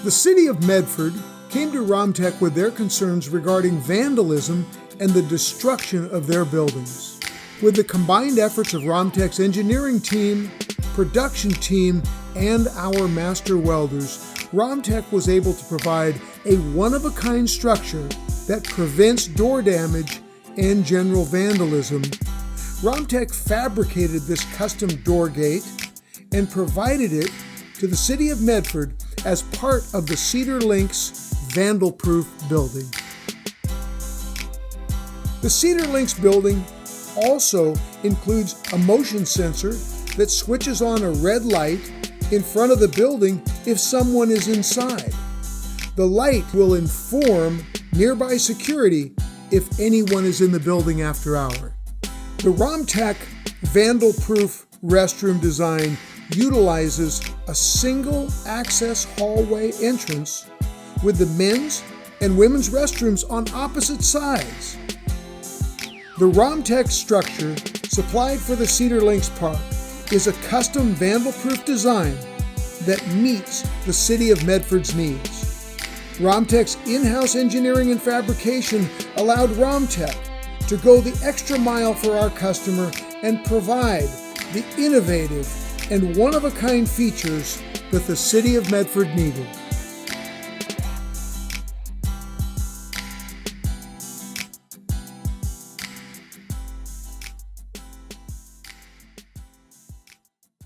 The City of Medford came to Romtec with their concerns regarding vandalism and the destruction of their buildings. With the combined efforts of Romtec's engineering team, production team, and our master welders, Romtec was able to provide a one-of-a-kind structure that prevents door damage and general vandalism. Romtec fabricated this custom door gate and provided it to the City of Medford as part of the Cedar Links Vandal Proof building. The Cedar Links building also includes a motion sensor that switches on a red light in front of the building if someone is inside. The light will inform nearby security if anyone is in the building after hours. The Romtec Vandal Proof restroom design utilizes a single access hallway entrance with the men's and women's restrooms on opposite sides. The Romtec structure supplied for the Cedar Links Park is a custom Vandal Proof design that meets the City of Medford's needs. Romtec's in-house engineering and fabrication allowed Romtec to go the extra mile for our customer and provide the innovative and one-of-a-kind features that the City of Medford needed.